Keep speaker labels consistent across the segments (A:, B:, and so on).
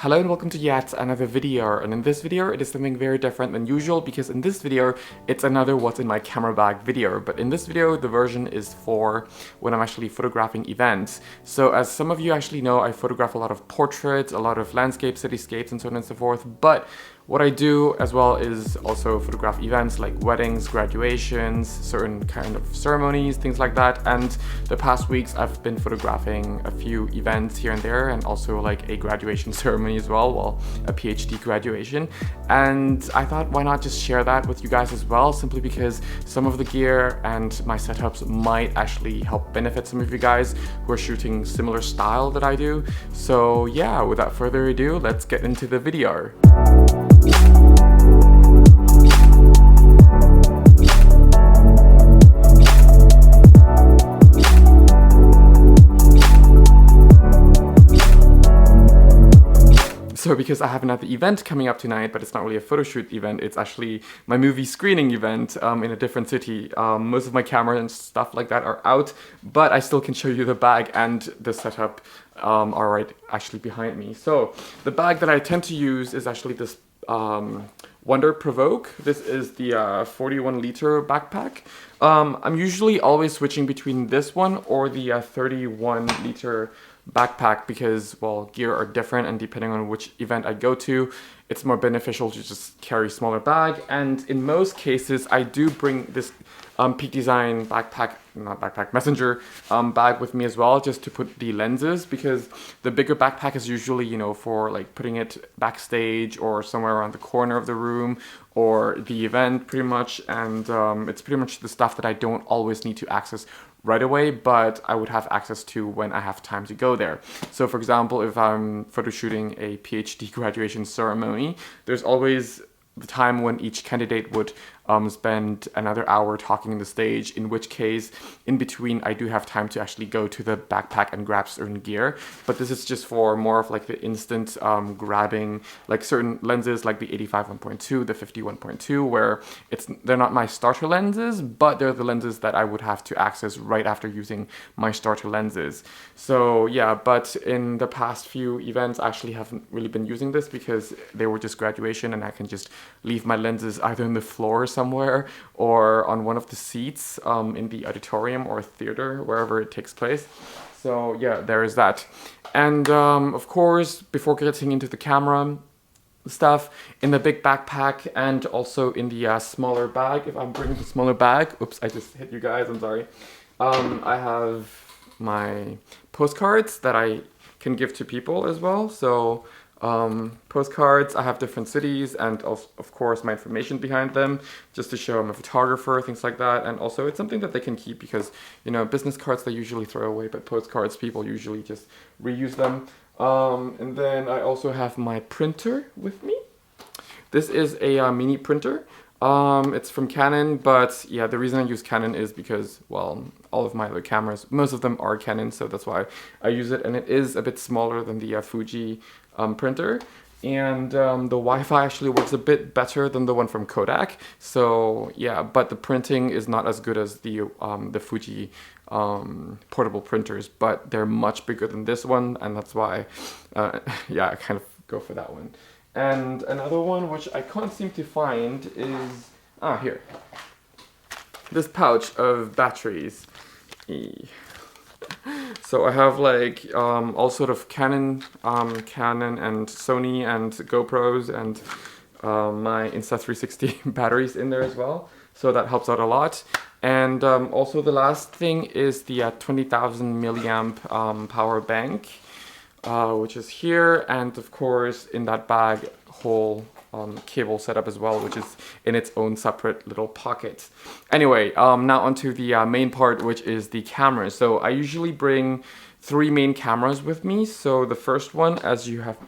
A: Hello and welcome to yet another video, and in this video it is something very different than usual because in this video it's another what's in my camera bag video, but in this video the version is for when I'm actually photographing events. So as some of you actually know, I photograph a lot of portraits, a lot of landscapes, cityscapes and so on and so forth, but what I do as well is also photograph events like weddings, graduations, certain kind of ceremonies, things like that. And the past weeks I've been photographing a few events here and there, and also like a graduation ceremony as well, a PhD graduation. And I thought, why not just share that with you guys as well, simply because some of the gear and my setups might actually help benefit some of you guys who are shooting similar style that I do. So yeah, without further ado, let's get into the video. So because I have another event coming up tonight, but it's not really a photo shoot event, it's actually my movie screening event in a different city. Most of my camera and stuff like that are out, but I still can show you the bag and the setup are right actually behind me. So the bag that I tend to use is actually this Wonder Provoke. This is the 41 liter backpack. I'm usually always switching between this one or the 31 liter backpack because, well, gear are different, and depending on which event I go to, it's more beneficial to just carry a smaller bag. And in most cases I do bring this Peak Design messenger bag with me as well, just to put the lenses, because the bigger backpack is usually, you know, for like putting it backstage or somewhere around the corner of the room or the event pretty much. And it's pretty much the stuff that I don't always need to access right away, but I would have access to when I have time to go there. So for example, if I'm photo shooting a PhD graduation ceremony, there's always the time when each candidate would spend another hour talking on the stage, in which case in between I do have time to actually go to the backpack and grab certain gear. But this is just for more of like the instant grabbing, like certain lenses like the 85 1.2, the 50 1.2, where they're not my starter lenses, but they're the lenses that I would have to access right after using my starter lenses. So yeah, but in the past few events I actually haven't really been using this because they were just graduation, and I can just leave my lenses either on the floor somewhere or on one of the seats in the auditorium or theater, wherever it takes place. So yeah, there is that. And of course, before getting into the camera stuff, in the big backpack and also in the smaller bag, if I'm bringing the smaller bag, oops, I just hit you guys, I'm sorry. I have my postcards that I can give to people as well. So postcards, I have different cities and of course my information behind them, just to show I'm a photographer, things like that. And also it's something that they can keep because, you know, business cards they usually throw away, but postcards people usually just reuse them. And then I also have my printer with me. This is a mini printer. It's from Canon, but yeah, the reason I use Canon is because, well, all of my other cameras, most of them are Canon, so that's why I use it. And it is a bit smaller than the Fuji printer. And the Wi-Fi actually works a bit better than the one from Kodak. So yeah, but the printing is not as good as the Fuji portable printers, but they're much bigger than this one, and that's why, yeah, I kind of go for that one. And another one which I can't seem to find is, here, this pouch of batteries. So I have like all sort of Canon and Sony and GoPros and my Insta360 batteries in there as well. So that helps out a lot. And also the last thing is the 20,000 milliamp power bank, which is here, and of course in that bag whole cable setup as well, which is in its own separate little pocket. Anyway, now onto the main part, which is the cameras. So I usually bring 3 main cameras with me. So the first one, as you have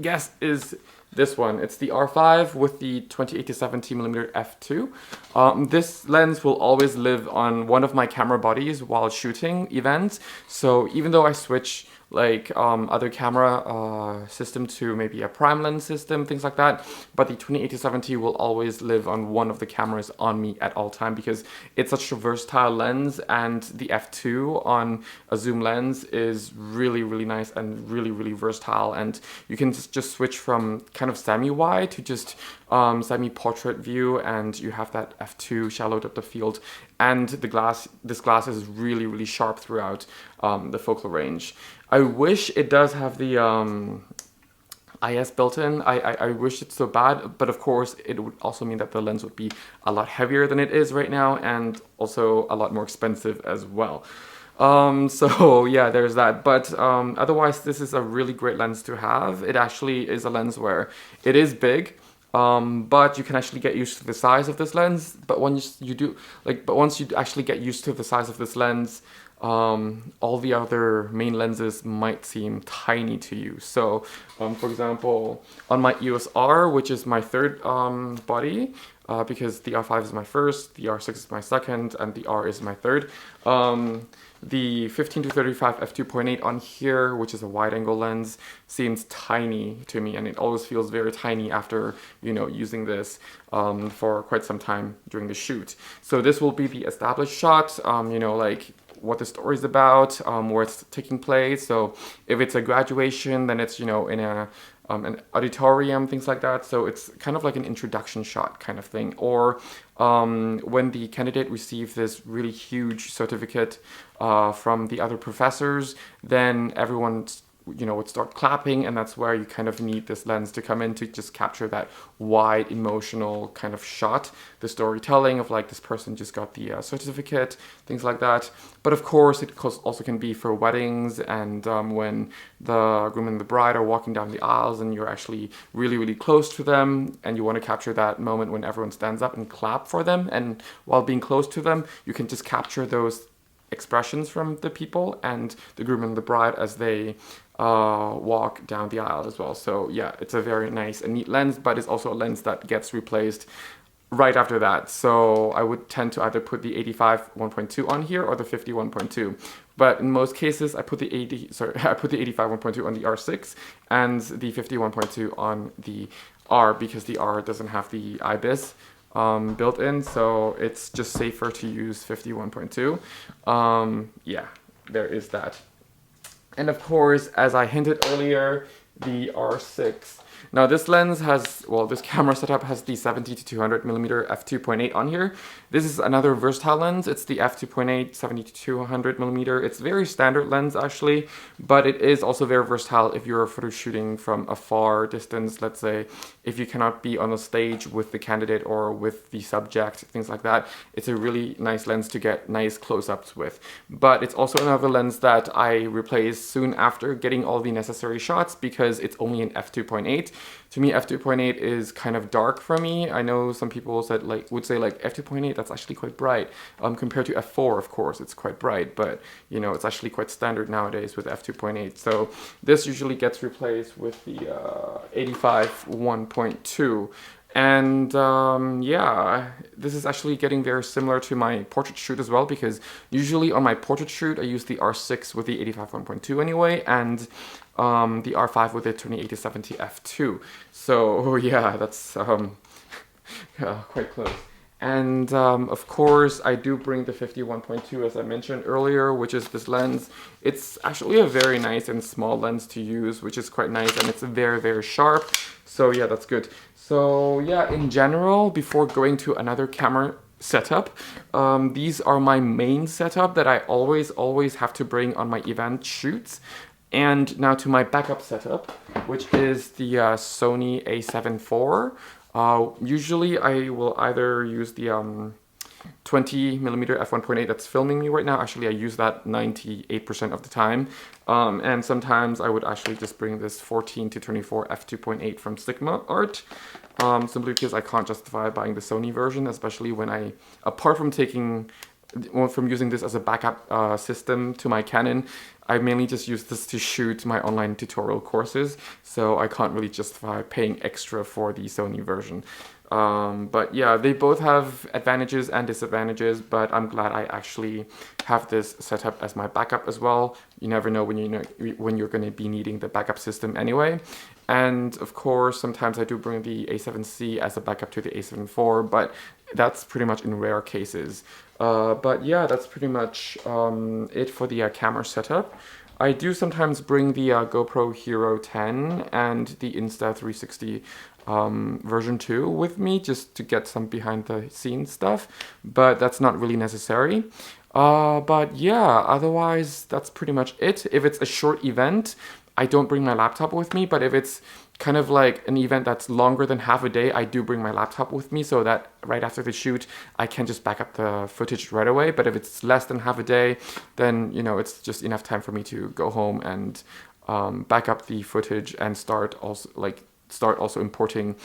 A: guessed, is This one, it's the R5 with the 28 to 70mm f2. This lens will always live on one of my camera bodies while shooting events. So even though I switch like other camera system to maybe a prime lens system, things like that, but the 28 to 70 will always live on one of the cameras on me at all time because it's such a versatile lens, and the f2 on a zoom lens is really nice and really versatile, and you can just switch from kind of semi-wide to just semi-portrait view, and you have that f2 shallow depth of field, and this glass is really sharp throughout the focal range. I wish it does have the IS built in. I wish it's so bad, but of course it would also mean that the lens would be a lot heavier than it is right now, and also a lot more expensive as well. So yeah, there's that. But otherwise, this is a really great lens to have. It actually is a lens where it is big, but you can actually get used to the size of this lens. But once you actually get used to the size of this lens, all the other main lenses might seem tiny to you. So, for example, on my EOS R, which is my third body, because the R5 is my first, the R6 is my second, and the R is my third. The 15 to 35 f2.8 on here, which is a wide-angle lens, seems tiny to me, and it always feels very tiny after, using this for quite some time during the shoot. So this will be the established shot, like what the story is about, where it's taking place. So if it's a graduation, then it's, in an auditorium, things like that. So it's kind of like an introduction shot kind of thing. Or when the candidate receives this really huge certificate from the other professors, then everyone would start clapping, and that's where you kind of need this lens to come in to just capture that wide emotional kind of shot, the storytelling of like this person just got the certificate, things like that. But of course it also can be for weddings, and when the groom and the bride are walking down the aisles and you're actually really close to them, and you want to capture that moment when everyone stands up and clap for them, and while being close to them you can just capture those expressions from the people and the groom and the bride as they walk down the aisle as well. So yeah, it's a very nice and neat lens, but it's also a lens that gets replaced right after that. So I would tend to either put the 85 1.2 on here or the 50 1.2. But in most cases, I put the 85 1.2 on the R6 and the 50 1.2 on the R, because the R doesn't have the IBIS built in, so it's just safer to use 50 1.2. Yeah, there is that. And of course, as I hinted earlier, the R6. Now this lens has, this camera setup has the 70 to 200mm f2.8 on here. This is another versatile lens. It's the f2.8 70 to 200mm. It's a very standard lens actually, but it is also very versatile if you're photo shooting from a far distance. Let's say if you cannot be on a stage with the candidate or with the subject, things like that. It's a really nice lens to get nice close-ups with. But it's also another lens that I replaced soon after getting all the necessary shots, because it's only an f2.8. To me, f2.8 is kind of dark for me. I know some people would say f2.8, that's actually quite bright. Compared to f4, of course, it's quite bright, but it's actually quite standard nowadays with f2.8. So this usually gets replaced with the 85 1.2. And yeah, this is actually getting very similar to my portrait shoot as well, because usually on my portrait shoot I use the R6 with the 85 1.2 anyway, and the R5 with the 28 to 70 f2. So yeah, that's quite close. And of course I do bring the 50 1.2 as I mentioned earlier, which is this lens. It's actually a very nice and small lens to use, which is quite nice, and it's very sharp. So yeah, that's good. So yeah, in general, before going to another camera setup, these are my main setup that I always have to bring on my event shoots. And now to my backup setup, which is the Sony a7 IV. Usually I will either use the 20mm f1.8 that's filming me right now. Actually, I use that 98% of the time. And sometimes I would actually just bring this 14 to 24 f2.8 from Sigma Art, simply because I can't justify buying the Sony version, especially when apart from taking from using this as a backup system to my Canon. I mainly just use this to shoot my online tutorial courses, so I can't really justify paying extra for the Sony version. But yeah, they both have advantages and disadvantages, but I'm glad I actually have this set up as my backup as well. You never know when when you're going to be needing the backup system anyway. And of course, sometimes I do bring the A7C as a backup to the A7 IV, but that's pretty much in rare cases. But yeah, that's pretty much it for the camera setup. I do sometimes bring the GoPro Hero 10 and the Insta360 version 2 with me just to get some behind the scenes stuff, but that's not really necessary. But yeah, otherwise that's pretty much it. If it's a short event, I don't bring my laptop with me, but if it's kind of like an event that's longer than half a day, I do bring my laptop with me so that right after the shoot, I can just back up the footage right away. But if it's less than half a day, then, you know, it's just enough time for me to go home and back up the footage and start also importing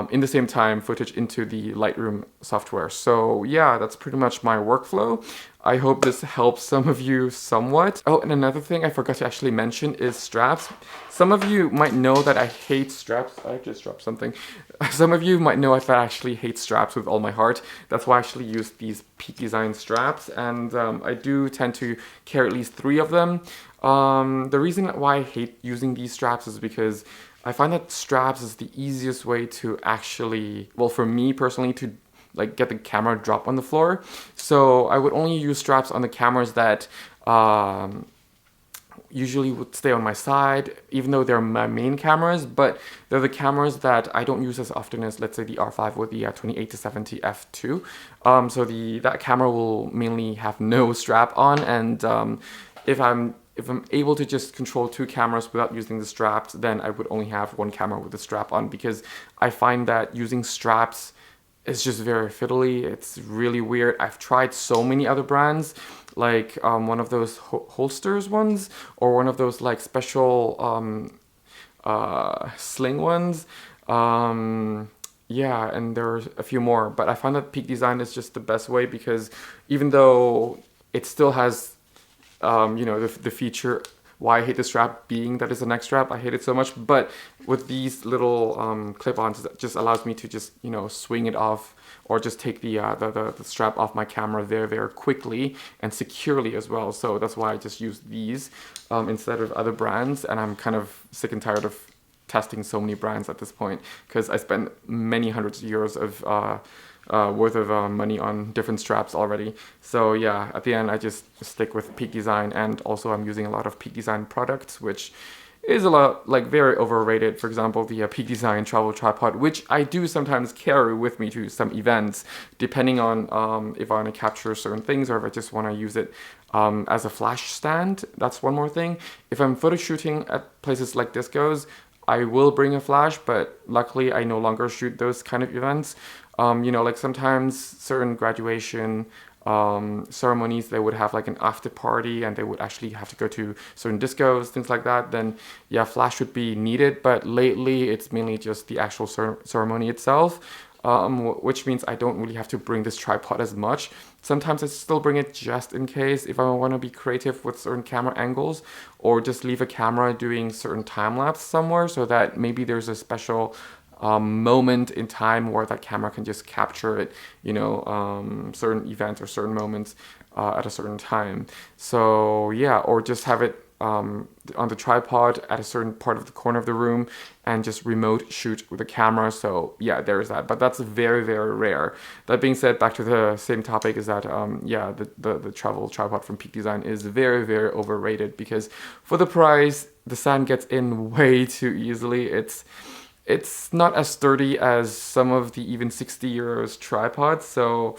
A: in the same time footage into the Lightroom software. So yeah, that's pretty much my workflow. I hope this helps some of you somewhat. Oh, and another thing I forgot to actually mention is straps. Some of you might know that I hate straps. I just dropped something. Some of you might know that I actually hate straps with all my heart. That's why I actually use these Peak Design straps, and I do tend to carry at least 3 of them. The reason why I hate using these straps is because I find that straps is the easiest way to actually, well, for me personally, to like get the camera drop on the floor. So I would only use straps on the cameras that usually would stay on my side, even though they're my main cameras, but they're the cameras that I don't use as often as, let's say, the R5 or the 28-70 f2. So that camera will mainly have no strap on, and if I'm able to just control 2 cameras without using the straps, then I would only have 1 camera with the strap on, because I find that using straps is just very fiddly. It's really weird. I've tried so many other brands, like one of those holsters ones, or one of those like special sling ones. Yeah, and there are a few more, but I find that Peak Design is just the best way, because even though it still has you know, the feature, why I hate the strap being that it's a neck strap, I hate it so much, but with these little clip-ons, it just allows me to just, you know, swing it off, or just take the strap off my camera very, very quickly and securely as well. So that's why I just use these instead of other brands, and I'm kind of sick and tired of testing so many brands at this point, because I spent many hundreds of euros of worth of money on different straps already. So yeah, at the end I just stick with Peak Design, and also I'm using a lot of Peak Design products, which is a lot, like, very overrated. For example, the Peak Design travel tripod, which I do sometimes carry with me to some events, depending on if I want to capture certain things, or if I just want to use it as a flash stand. That's one more thing. If I'm photo shooting at places like discos, I will bring a flash, but luckily I no longer shoot those kind of events. You know, like sometimes certain graduation ceremonies, they would have like an after party, and they would actually have to go to certain discos, things like that. Then yeah, flash would be needed, but lately it's mainly just the actual ceremony itself, which means I don't really have to bring this tripod as much. Sometimes I still bring it just in case, if I want to be creative with certain camera angles, or just leave a camera doing certain time lapse somewhere, so that maybe there's a special moment in time where that camera can just capture it, you know, certain events or certain moments at a certain time. So yeah, or just have it on the tripod at a certain part of the corner of the room and just remote shoot with the camera. So yeah, there's that, but that's very, very rare. That being said, back to the same topic, is that yeah, the travel tripod from Peak Design is very, very overrated, because for the price, the sand gets in way too easily. It's not as sturdy as some of the even 60 euros tripods, so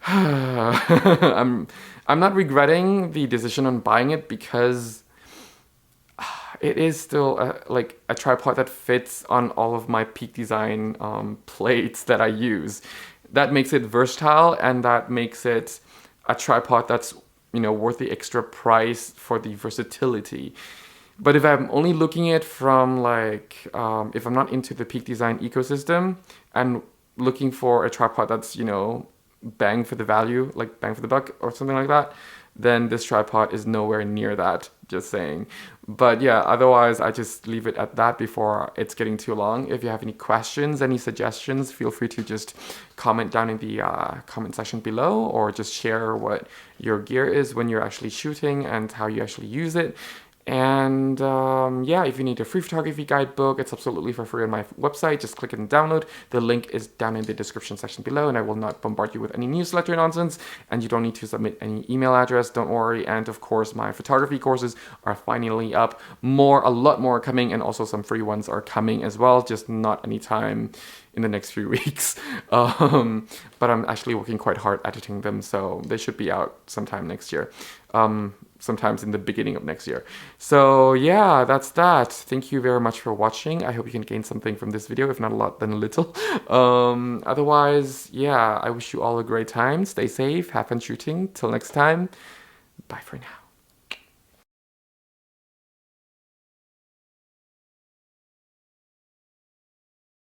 A: I'm not regretting the decision on buying it, because it is still like a tripod that fits on all of my Peak Design plates that I use. That makes it versatile, and that makes it a tripod that's, you know, worth the extra price for the versatility. But if I'm only looking at it from like, if I'm not into the Peak Design ecosystem and looking for a tripod that's, you know, bang for the value, like bang for the buck or something like that, then this tripod is nowhere near that, just saying. But yeah, otherwise I just leave it at that before it's getting too long. If you have any questions, any suggestions, feel free to just comment down in the comment section below, or just share what your gear is when you're actually shooting and how you actually use it. And yeah, if you need a free photography guidebook, it's absolutely for free on my website. Just click it and download. The link is down in the description section below, and I will not bombard you with any newsletter nonsense, and you don't need to submit any email address, don't worry. And of course, my photography courses are finally up. A lot more coming, and also some free ones are coming as well, just not anytime in the next few weeks. But I'm actually working quite hard editing them, so they should be out sometime next year. Sometimes in the beginning of next year. So yeah, that's that. Thank you very much for watching. I hope you can gain something from this video, if not a lot, then a little. Otherwise, yeah, I wish you all a great time. Stay safe, have fun shooting. Till next time, bye for now.